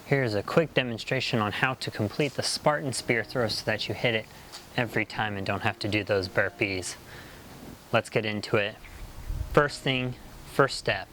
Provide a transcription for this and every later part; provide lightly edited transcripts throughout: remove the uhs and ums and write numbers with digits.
Here's a quick demonstration on how to complete the Spartan Spear Throw so that you hit it every time and don't have to do those burpees. Let's get into it. First step.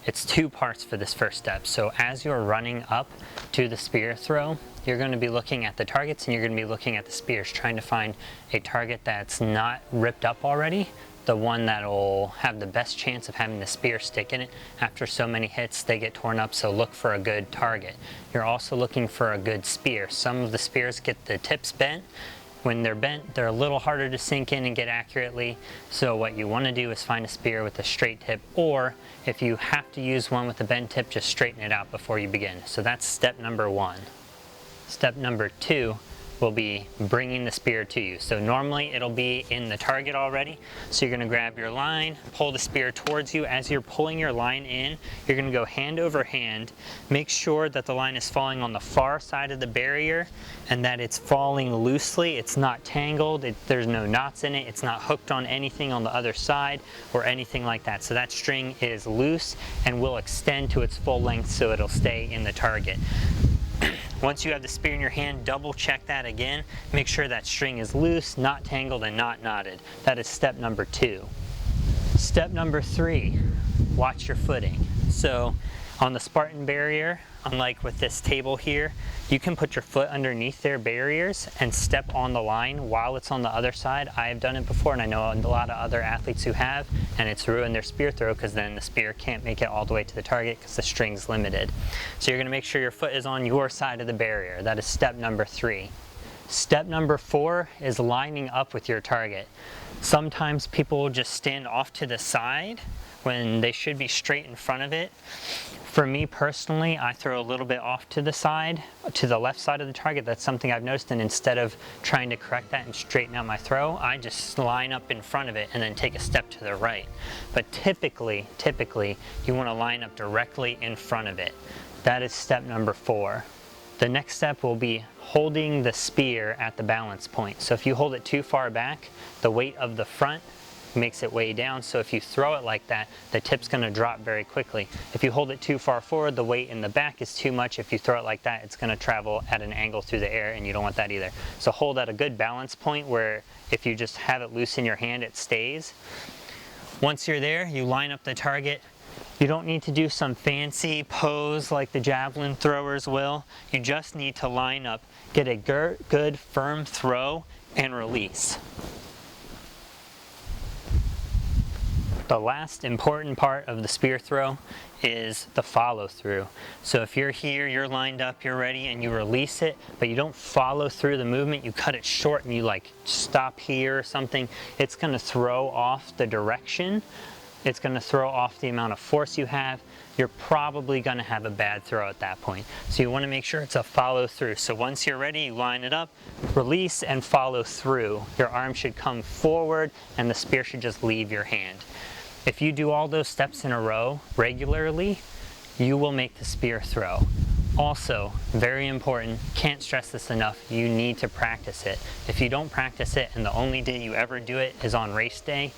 It's two parts for this first step. So as you're running up to the spear throw, you're going to be looking at the targets and you're going to be looking at the spears, trying to find a target that's not ripped up already, the one that'll have the best chance of having the spear stick in it. After so many hits, they get torn up, so look for a good target. You're also looking for a good spear. Some of the spears get the tips bent. When they're bent, they're a little harder to sink in and get accurately, so what you want to do is find a spear with a straight tip, or if you have to use one with a bent tip, just straighten it out before you begin. So that's step number one. Step number two will be bringing the spear to you. So normally it'll be in the target already. So you're gonna grab your line, pull the spear towards you. As you're pulling your line in, you're gonna go hand over hand. Make sure that the line is falling on the far side of the barrier and that it's falling loosely. It's not tangled, there's no knots in it, it's not hooked on anything on the other side or anything like that. So that string is loose and will extend to its full length so it'll stay in the target. Once you have the spear in your hand, double check that again. Make sure that string is loose, not tangled, and not knotted. That is step number two. Step number three, watch your footing. So on the Spartan barrier, unlike with this table here, you can put your foot underneath their barriers and step on the line while it's on the other side. I have done it before and I know a lot of other athletes who have, and it's ruined their spear throw because then the spear can't make it all the way to the target because the string's limited. So you're going to make sure your foot is on your side of the barrier. That is step number three. Step number four is lining up with your target. Sometimes people will just stand off to the side when they should be straight in front of it. For me personally, I throw a little bit off to the side, to the left side of the target. That's something I've noticed, and instead of trying to correct that and straighten out my throw, I just line up in front of it and then take a step to the right. But typically, you want to line up directly in front of it. That is step number four. The next step will be holding the spear at the balance point. So if you hold it too far back, the weight of the front makes it way down, so if you throw it like that, the tip's going to drop very quickly. If you hold it too far forward, the weight in the back is too much. If you throw it like that, it's going to travel at an angle through the air, and you don't want that either. So hold at a good balance point where if you just have it loose in your hand, it stays. Once you're there, you line up the target. You don't need to do some fancy pose like the javelin throwers will. You just need to line up, get a good firm throw, and release. The last important part of the spear throw is the follow through. So if you're here, you're lined up, you're ready, and you release it, but you don't follow through the movement, you cut it short and you like stop here or something, it's going to throw off the direction. It's going to throw off the amount of force you have. You're probably going to have a bad throw at that point. So you want to make sure it's a follow through. So once you're ready, you line it up, release, and follow through. Your arm should come forward and the spear should just leave your hand. If you do all those steps in a row regularly, you will make the spear throw. Also, very important, can't stress this enough, you need to practice it. If you don't practice it and the only day you ever do it is on race day,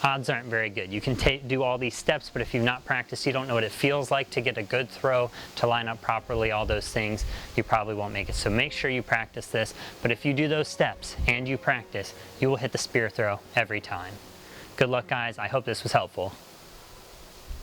odds aren't very good. You can do all these steps, but if you've not practiced, you don't know what it feels like to get a good throw, to line up properly, all those things, you probably won't make it. So make sure you practice this, but if you do those steps and you practice, you will hit the spear throw every time. Good luck, guys. I hope this was helpful.